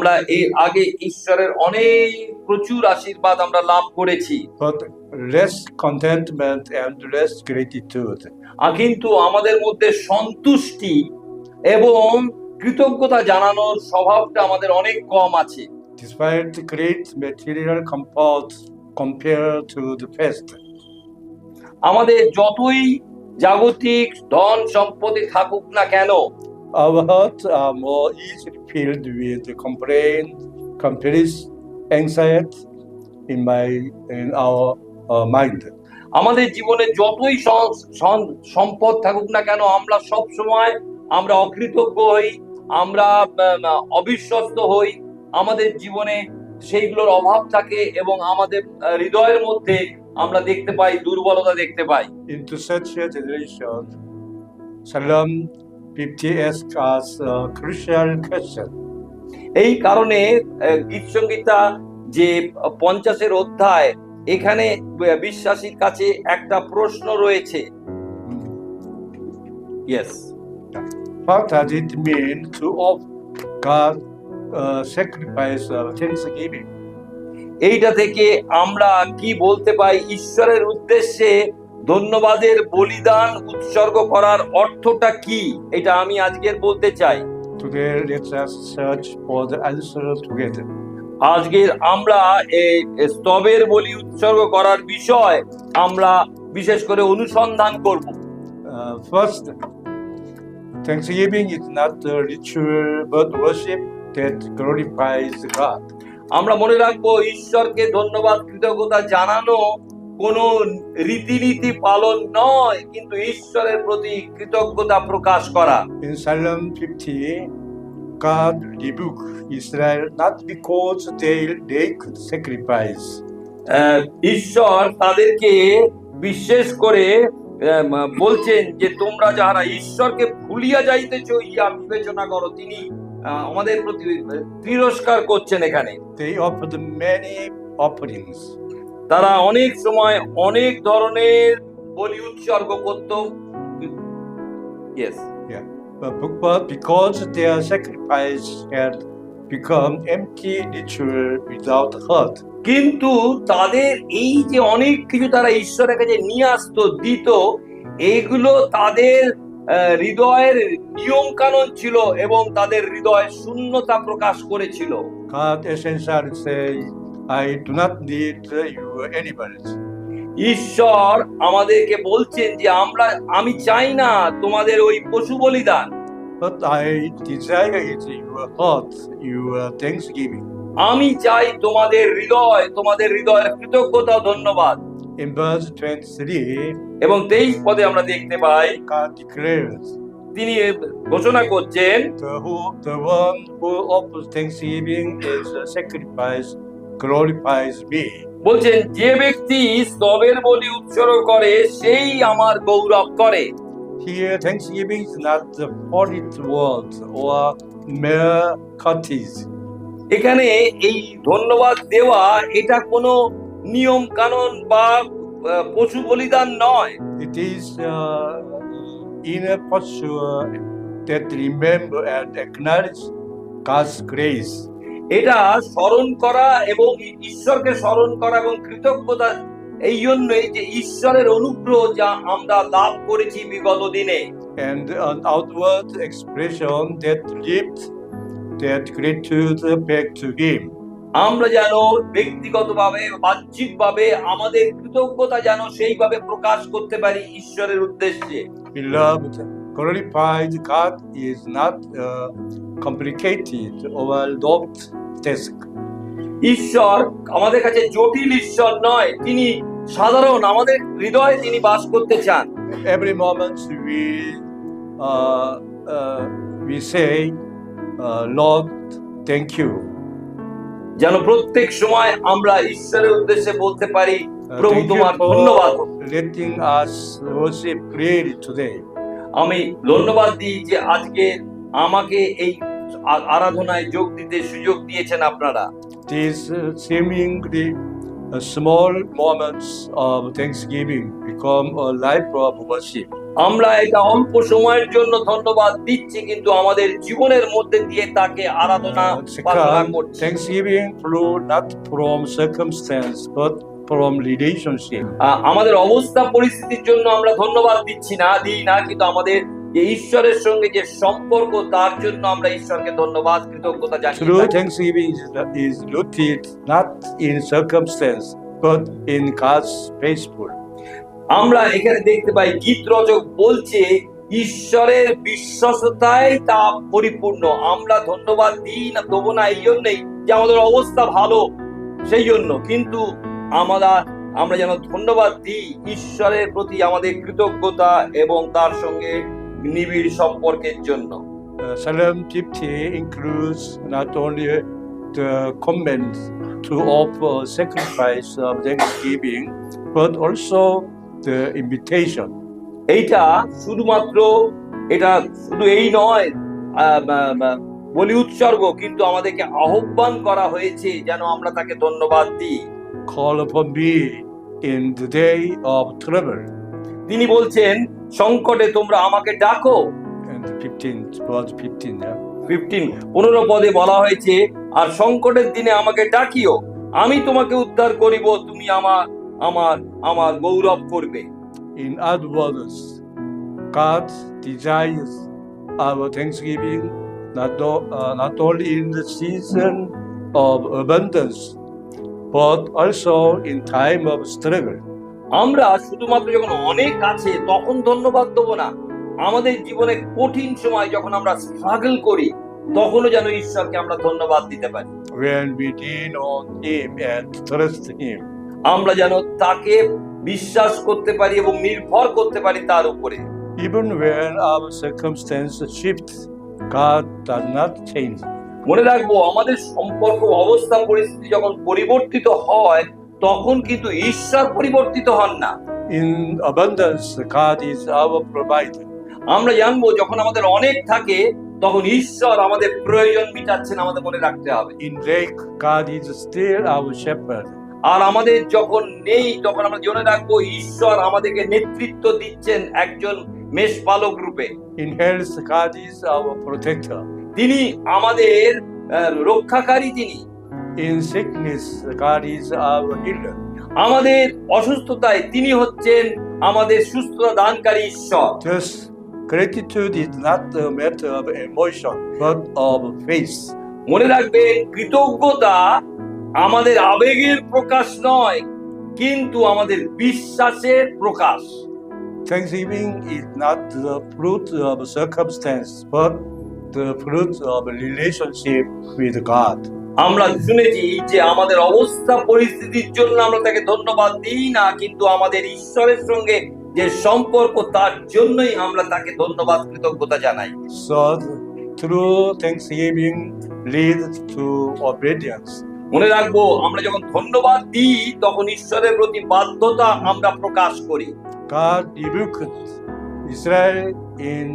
আমরা এর আগে ঈশ্বরের অনেক প্রচুর আশীর্বাদ আমরা লাভ করেছি, but less contentment and less gratitude. কিন্তু আমাদের মধ্যে সন্তুষ্টি এবং কৃতজ্ঞতা জানানোর স্বভাবটা আমাদের অনেক কম আছে। Despite the great material comfort compared to the past, আমাদের যতই জাগতিক ধন সম্পত্তি থাকুক না কেন, our hearts are more easily filled with complaint, caprice, anxiety in our mind. আমাদের জীবনে যতই সম্পদ থাকুক না কেন, আমরা সব সময় আমরা অকৃতজ্ঞ হই, আমরা অবিশ্বস্ত হই, আমাদের জীবনে সেইগুলোর অভাব থাকে এবং আমাদের হৃদয়ের মধ্যে আমরা দেখতে পাই দুর্বলতা দেখতে পাই। Into such a generation, Psalm 50 asks us a crucial question. এই কারণে গীতসংগীতা যে 50 অধ্যায়, এখানে বিশ্বাসীর কাছে একটা প্রশ্ন রয়েছে। Yes. What does it mean to offer God sacrifice of thanksgiving? এইটা থেকে আমরা কি বলতে পাই? ঈশ্বরের উদ্দেশ্যে ধন্যবাদের বলিদান উৎসর্গ করার অর্থটা কি, এটা আমি আজকের বলতে চাই। Today, let us search for the answer together. আজকের আমরা এই স্তবের বলি উৎসর্গ করার বিষয় আমরা বিশেষ করে অনুসন্ধান করব। First, thanksgiving is not a ritual but worship that glorifies God. আমরা মনে রাখবো, ঈশ্বরকে ধন্যবাদ কৃতজ্ঞতা জানানো কোনো রীতিনীতি পালন নয়, কিন্তু ঈশ্বরের প্রতি কৃতজ্ঞতা প্রকাশ করা। In Psalm 50, God rebuked Israel not because they could sacrifice, ঈশ্বর তাদেরকে বিশেষ করে বলছেন যে তোমরা যাহারা ঈশ্বরকে ভুলিয়া যাইতেছ ইয়া বিবেচনা করো। তিনি আমাদের প্রতি তিরস্কার করছেন এখানে। they offered many offerings. তারা অনেক সময় অনেক ধরনের বলি উৎসর্গ করত। Yes. Yeah, but because their sacrifice had become empty ritual without heart, কিন্তু তাদের এই যে অনেক কিছু তারা ঈশ্বরের কাছে নিয়ে আসতো, দিত, এইগুলো তাদের হৃদয়ের নিয়ম কানুন ছিল এবং তাদের হৃদয় শূন্যতা প্রকাশ করেছিল। God essentially says, I do not need your animals. ঈশ্বর আমাদেরকে বলছেন যে আমি চাই না তোমাদের ওই পশু বলিদান, But I desire it your heart, your thanksgiving. আমি চাই তোমাদের হৃদয়ের কৃতজ্ঞতা ও ধন্যবাদ। In verse 23, এবং 23 পদে আমরা দেখতে পাই God declares, তিনি ঘোষণা করছেন, the one who offers thanksgiving as a sacrifice glorifies me. বলছেন যে ব্যক্তি স্তবের বলি উৎসর্গ করে সেই আমার গৌরব করে। Here, thanksgiving is not the polite word or mere courtesy. এখানে এই ধন্যবাদ দেওয়া এটা কোনো নিয়ম কানুন বা পশু বলিদান নয়। It is inner posture that remember and acknowledge God's grace. এটা স্মরণ করা এবং ঈশ্বরকে স্মরণ করা এবং কৃতজ্ঞতা এই জন্যই যে ঈশ্বরের অনুগ্রহ যা আমরা লাভ করেছি বিগত দিনে। And an outward expression that lifts that gratitude back to Him. আমরা যেন ব্যক্তিগতভাবে বাহ্যিকভাবে আমাদের কৃতজ্ঞতা যেন সেইভাবে প্রকাশ করতে পারি ঈশ্বরের উদ্দেশ্যে। Beloved, glorified God is not a complicated overlooked task. ঈশ্বর আমাদের কাছে জটিল ঈশ্বর নয়, তিনি সাধারণ আমাদের হৃদয়ে তিনি বাস করতে চান। Every moment we say, Lord, thank you. যেন প্রত্যেক সময় আমরা ঈশ্বরের উদ্দেশ্যে বলতে পারি, প্রভু Thank you তোমার ধন্যবাদ। for letting us worship freely today. আমি ধন্যবাদ দিই যে আজকে আমাকে এই আরাধনায় যোগ দিতে সুযোগ দিয়েছেন আপনারা। These seemingly small moments of thanksgiving become a life of worship. আমরা এটা অল্প সময়ের জন্য ধন্যবাদ দিচ্ছি, কিন্তু আমাদের জীবনের মধ্যে দিয়ে তাকে আরাধনা প্রার্থনা Second, করছি। thanksgiving flow not from circumstance but from relationship. আমাদের অবস্থা পরিস্থিতির জন্য আমরা ধন্যবাদ দিই না, কিন্তু আমাদের যে ঈশ্বরের সঙ্গে যে সম্পর্ক, তার জন্য আমরা ঈশ্বরকে ধন্যবাদ কৃতজ্ঞতা জানাই। True thanksgiving is rooted not in circumstance but in God's faithful. আমরা এখানে দেখতে পাই গীত রচক বলছে ঈশ্বরের বিশ্বস্ততায় তা পরিপূর্ণ। আমরা ধন্যবাদ দিই না, দেবো না এই জন্যই যে আমাদের অবস্থা ভালো সেই জন্য, কিন্তু আমরা যেন ধন্যবাদ দিই ঈশ্বরের প্রতি আমাদের কৃতজ্ঞতা এবং তার সঙ্গে নিবিড় সম্পর্কের জন্য। Psalm 50 includes not only the command to offer sacrifice of thanksgiving but also the invitation. এইটা শুধু এই নয় বলি উৎসর্গ, কিন্তু আমাদেরকে আহ্বান করা হয়েছে যেন আমরা তাকে ধন্যবাদ দিই। Call upon me in the day of trouble. তিনি বলছেন সংকটে তোমরা আমাকে ডাকো। And 15, yeah. 15 পদে বলা হয়েছে, আর সংকটের দিনে আমাকে ডাকিও, আমি তোমাকে উদ্ধার করিব, তুমি আমার গৌরব করবে। In other words, God desires our thanksgiving not only in the season of abundance, but also in time of struggle. আমরা শুধুমাত্র যখন অনেক আছে তখন ধন্যবাদ দেবো না, আমাদের জীবনে কঠিন সময় যখন আমরা স্ট্রাগল করি তখনও যেন ঈশ্বরকে আমরা ধন্যবাদ দিতে পারি। When we lean on Him and trust Him. আমরা যেন তাকে বিশ্বাস করতে পারি এবং নির্ভর করতে পারি তার উপরে। Even when our circumstances shift, God does not change. মনে রাখবো, আমাদের সম্পর্ক অবস্থা পরিস্থিতি যখন পরিবর্তিত হয় তখন কিন্তু ঈশ্বর পরিবর্তিত হন না। In abundance, God is our provider. আমরা জানবো যখন আমাদের অনেক থাকে তখন ঈশ্বর আমাদের প্রয়োজন মিটাচ্ছেন, আমাদের মনে রাখতে হবে। In lack, God is still our shepherd. আর আমাদের যখন নেই তখন আমরা জেনে রাখবো ঈশ্বর আমাদেরকে নেতৃত্ব দিচ্ছেন একজন মেষপালক রূপে। In health, God is our protector. তিনি আমাদের রক্ষাকারী। তিনি In sickness, God is our healer. আমাদের অসুস্থতায় তিনি হচ্ছেন আমাদের সুস্থতা দানকারী ঈশ্বর। Thus, gratitude is not a matter of emotion, but of faith. মনে রাখবেন, কৃতজ্ঞতা আমাদের আবেগের প্রকাশ নয়, কিন্তু আমাদের বিশ্বাসের প্রকাশ। Thanksgiving is not the fruit of circumstance, but the fruit of a relationship with God. আমরা শুনেছি যে আমাদের অবস্থা পরিস্থিতির জন্য আমরা তাকে ধন্যবাদ দিই না, কিন্তু আমাদের ঈশ্বরের সঙ্গে যে সম্পর্ক তার জন্যই আমরা তাকে ধন্যবাদ কৃতজ্ঞতা জানাই। So, true thanksgiving leads to obedience. মনে রাখবো, আমরা যখন ধন্যবাদ দিই তখন ঈশ্বরের প্রতি বাধ্যতা আমরা প্রকাশ করি। God rebuked Israel in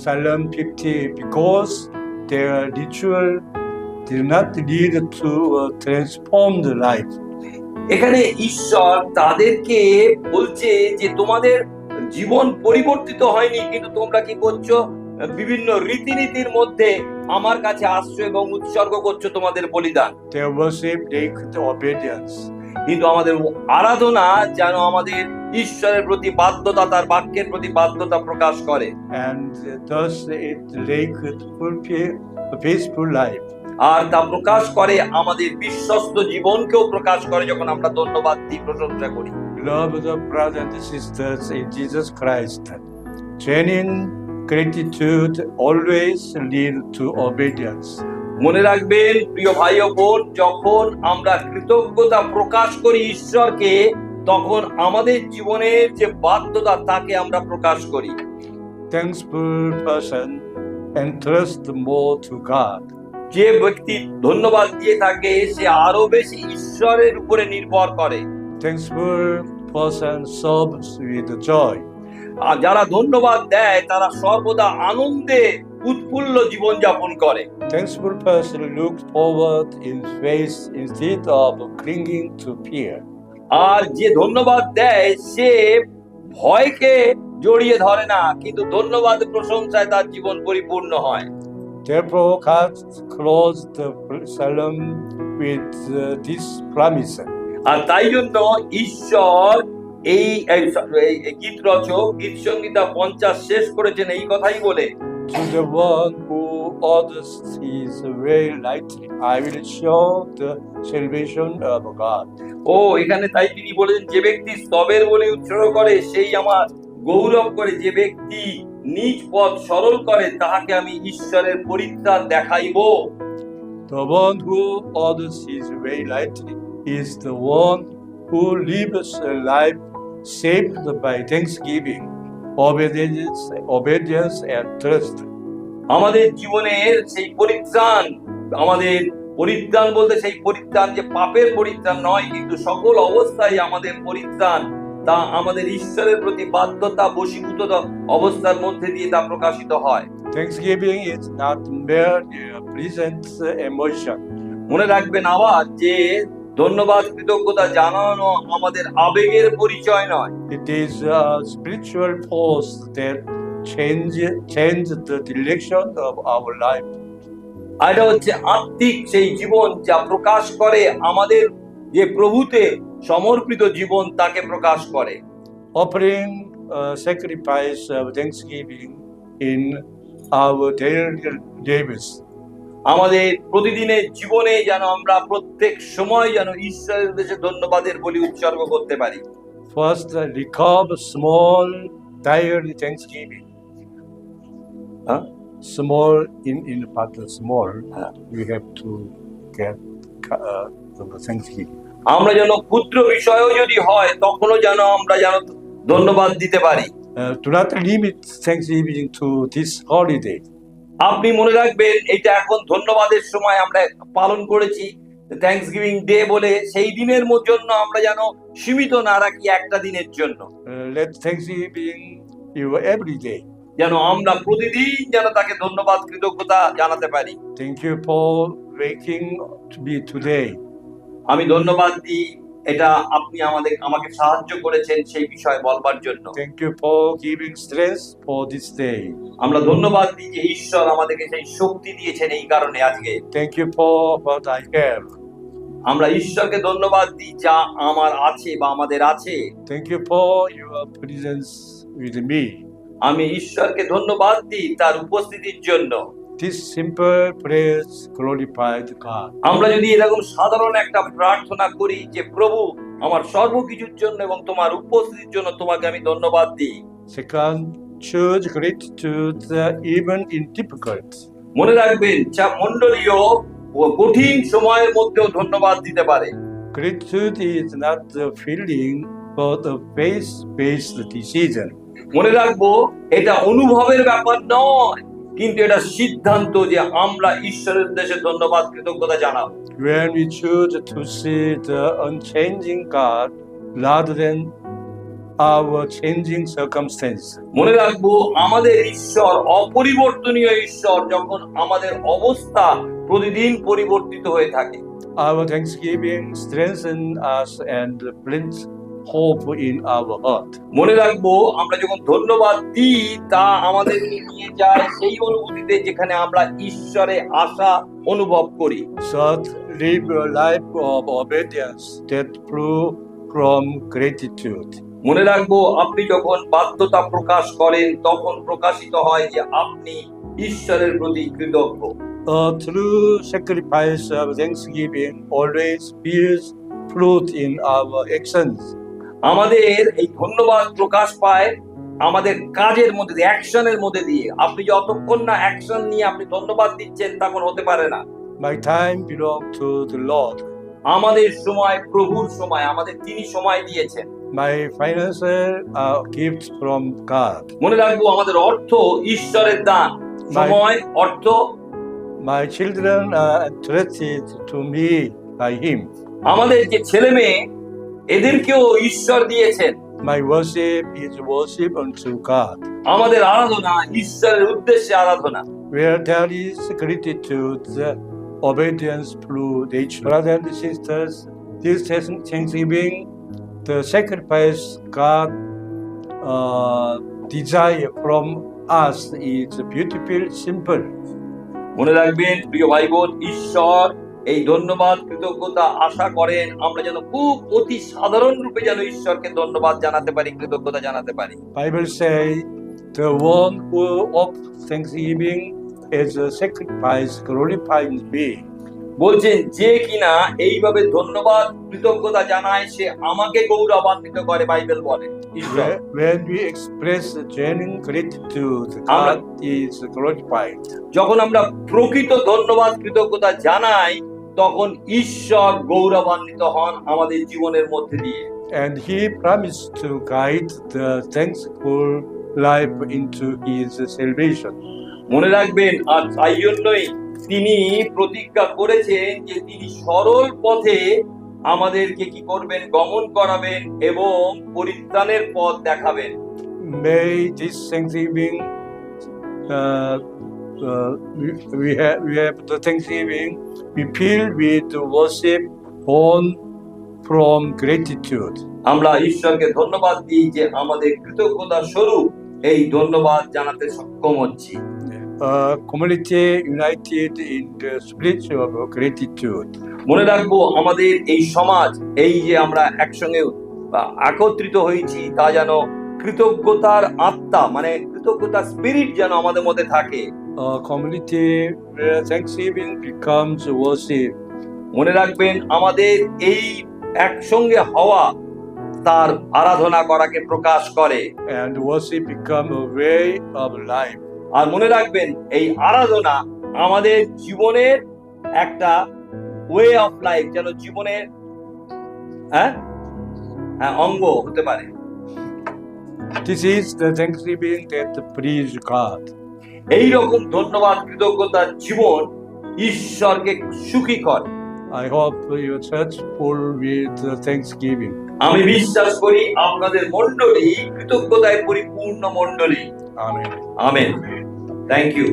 Psalm 50 because their ritual did not lead to a transformed life. এখানে ঈশ্বর তাদেরকে বলছে যে তোমাদের জীবন পরিবর্তিত হয়নি, কিন্তু তোমরা কি করছো? বিভিন্ন রীতিনীতির মধ্যে আমার কাছে আসছো এবং উৎসর্গ করছো তোমাদের বলিদান। Their worship lacked obedience. কিন্তু আমাদের আরাধনা যেন আমাদের ঈশ্বরের প্রতি বাধ্যতা, তার বাক্যের প্রতি বাধ্যতা প্রকাশ করে। And thus it lacked a peaceful life. আর তা প্রকাশ করে আমাদের বিশ্বস্ত জীবনকেও প্রকাশ করে যখন আমরা ধন্যবাদ দিই, প্রশংসা করি। Beloved brothers and sisters in Jesus Christ, genuine gratitude always leads to obedience. মনে রাখবেন প্রিয় ভাই ও বোন, যখন আমরা কৃতজ্ঞতা প্রকাশ করি ঈশ্বরকে, তখন আমাদের জীবনের যে বাধ্যতা তাকে আমরা প্রকাশ করি। Thankful person entrusts more to God. যে ব্যক্তি ধন্যবাদ দিয়ে থাকে সে আরো বেশি ঈশ্বরের উপরে নির্ভর করে। Thankful person serves with joy. আর যারা ধন্যবাদ দেয় তারা সর্বদা আনন্দে উৎফুল্ল জীবন যাপন করে। Thankful person looks forward in faith instead of clinging to fear. আর যে ধন্যবাদ দেয় সে ভয়কে জড়িয়ে ধরে না, কিন্তু ধন্যবাদ প্রশংসায় তার জীবন পরিপূর্ণ হয়। Therefore, God closed the psalm with this promise. আর তাই জন্য ঈশ্বর এই গীত রচক গীত সংহিতা 50 শেষ করেছেন এই কথাই বলে, To the one who orders his way lightly, I will show the salvation of God. ও এখানে তাই তিনি বলেছেন, যে ব্যক্তি স্তবের বলে উৎসর্গ করে সেই আমার গৌরব করে, যে ব্যক্তি নিজ পথ সরল করে তাহাকে আমি ঈশ্বরের পরিত্রাণ দেখাইব। The one who orders his way lightly is the one who lives a life shaped by thanksgiving, obedience and trust. আমাদের জীবনের সেই পরিত্রাণ, আমাদের পরিত্রাণ বলতে সেই পরিত্রাণ যে পাপের পরিত্রাণ নয়, কিন্তু সকল অবস্থায় আমাদের পরিত্রাণ তা আমাদের ঈশ্বরের প্রতি বাধ্যতা বশীভূত অবস্থার মধ্যে দিয়ে তা প্রকাশিত হয়। Thanksgiving is not mere pleasant emotion. মনে রাখবেন আবার যে ধন্যবাদ কৃতজ্ঞতা জানানো আমাদের আবেগের পরিচয় নয়, It is a spiritual force that change the direction of our life. আর এটা হচ্ছে আত্মিক সেই জীবন যা প্রকাশ করে আমাদের যে প্রভুতে সমর্পিত জীবন তাকে প্রকাশ করে। Offering a sacrifice of thanksgiving in our daily lives. আমাদের প্রতিদিনের জীবনে যেন আমরা প্রত্যেক সময় যেন ঈশ্বরের উদ্দেশ্যে ধন্যবাদের বলি উৎসর্গ করতে পারি। First, record small daily thanksgiving. Small in part of small, we have to get the thanksgiving. আমরা যেন ক্ষুদ্র বিষয়ও যদি হয় তখনও যেন আমরা যেন ধন্যবাদ দিতে পারি। Do not limit thanksgiving to this holiday. আপনি মনে রাখবেন এটা এখন ধন্যবাদের সময় আমরা পালন করেছি থ্যাঙ্কসগিভিং ডে বলে, সেই দিনের জন্য আমরা যেন সীমিত না রাখি একটা দিনের জন্য। Let thanksgiving you every day. যেন আমরা প্রতিদিন যেন তাকে ধন্যবাদ কৃতজ্ঞতা জানাতে পারি। Thank you for waking to be today. আমি ধন্যবাদ দিই এটা আপনি আমাকে সাহায্য করেছেন সেই বিষয় বলবার জন্য। Thank you for giving strength for this day. আমরা ধন্যবাদ দিই যে ঈশ্বর আমাদেরকে সেই শক্তি দিয়েছেন এই কারণে আজকে। Thank you for what I have. আমরা ঈশ্বরকে ধন্যবাদ দিই যা আমার আছে বা আমাদের আছে। Thank you for your presence with me. আমি ঈশ্বরকে ধন্যবাদ দিই তার উপস্থিতির জন্য। This simple praise glorified God. আমরা যদি এরকম সাধারণ একটা প্রার্থনা করি যে প্রভু আমার সর্বকিছুর জন্য এবং তোমার উপস্থিতির জন্য তোমাকে আমি ধন্যবাদ দিই। Second, choose gratitude even in difficult. মনে রাখবেন যা মণ্ডলীয় ও কঠিন সময়ের মধ্যেও ধন্যবাদ দিতে পারে। Gratitude is not the feeling but a faith-based decision. মনে রাখবো এটা অনুভবের ব্যাপার নয়, কিন্তু এটা সিদ্ধান্ত যে আমরা ঈশ্বরের উদ্দেশ্যে ধন্যবাদ কৃতজ্ঞতা জানাবো। When we choose to see the unchanging God rather than our changing circumstances. মনে রাখবো আমাদের ঈশ্বর অপরিবর্তনীয় ঈশ্বর, যখন আমাদের অবস্থা প্রতিদিন পরিবর্তিত হয়ে থাকে। Our thanksgiving strengthens us and brings hope in our heart. মনে রাখবো আমরা যখন ধন্যবাদ দিই তা আমাদের নিয়ে যায় সেই অনুভূতিতে যেখানে আমরা ঈশ্বরে আশা অনুভব করি। Third, live a life of obedience that flow from gratitude. মনে রাখবো আপনি যখন বাধ্যতা প্রকাশ করেন তখন প্রকাশিত হয় যে আপনি ঈশ্বরের প্রতি কৃতজ্ঞ। A true sacrifice of thanksgiving always bears fruit in our actions. আমাদের এই ধন্যবাদ প্রকাশ পায় আমাদের কাজের মধ্যে দিয়ে, অ্যাকশনের মধ্যে দিয়ে। আপনি যতক্ষণ না অ্যাকশন নিয়ে আপনি ধন্যবাদ দিচ্ছেন তখন হতে পারে না। My time belongs to the Lord. আমাদের সময় প্রভুর সময়, আমাদের তিনি সময় দিয়েছেন। My finances are gifts from God. মনে রাখবো আমাদের অর্থ ঈশ্বরের দান। সময়, অর্থ। My children are entrusted to me by Him. আমাদের যে ছেলে মেয়ে এদেরকেও ঈশ্বর দিয়েছেন। My worship is worship unto God. আমাদের আরাধনা ঈশ্বরের উদ্দেশ্যে আরাধনা। Where there is gratitude, obedience through nature. Brothers and sisters, this Thanksgiving, the sacrifice God desire from us is beautiful, simple. মনে রাখবেন প্রিয় ভাই বোন, ঈশ্বর এই ধন্যবাদ কৃতজ্ঞতা আশা করেন আমরা যেন খুব অতি সাধারণ রূপে যেন ঈশ্বরকে ধন্যবাদ জানাতে পারি, কৃতজ্ঞতা জানাতে পারি। Bible say the one who of thanksgiving as a sacrifice glorifies me. বলছেন যে কিনা এইভাবে ধন্যবাদ কৃতজ্ঞতা জানায় সে আমাকে গৌরবান্বিত করে, বাইবেল বলে। ঈশ্বর When we express genuine gratitude, God is glorified. যখন আমরা প্রকৃত ধন্যবাদ কৃতজ্ঞতা জানাই তখন ঈশ্বর গৌরবান্বিত হন আমাদের জীবনের মধ্যে দিয়ে। And He promised to guide the thankful life into His salvation. মনে রাখবেন, আর তাই জন্যই তিনি প্রতিজ্ঞা করেছেন যে তিনি সরল পথে আমাদেরকে কি করবেন, গমন করাবেন এবং পরিত্রাণের পথ দেখাবেন। May this Thanksgiving, we have the Thanksgiving be filled with worship born from gratitude. আমরা ঈশ্বরকে ধন্যবাদ দিই যে আমাদের কৃতজ্ঞতা স্বরূপ এই ধন্যবাদ জানাতে সক্ষম হচ্ছি। Community united in the spirit of gratitude. মনে রাখবো আমাদের এই সমাজ, এই যে আমরা একসঙ্গে একত্রিত হয়েছি তা যেন কৃতজ্ঞতার আত্মা মানে কৃতজ্ঞতার স্পিরিট যেন আমাদের মধ্যে থাকে। Community where thanksgiving becomes worship. মনে রাখবেন আমাদের এই একসঙ্গে হওয়া তার আরাধনা করাকে প্রকাশ করে, And worship become a way of life. আর মনে রাখবেন এই আরাধনা আমাদের জীবনের একটা ওয়ে অফ লাইফ, যেন জীবনের অঙ্গ হতে পারে। This is the thanksgiving that please God. এই রকম ধন্যবাদ কৃতজ্ঞতার জীবন ঈশ্বরকে সুখী করে। I hope your church full with thanksgiving. আমি বিশ্বাস করি আপনাদের মণ্ডলী কৃতজ্ঞতায় পরিপূর্ণ মণ্ডলী। Amen. আমেন। Thank you.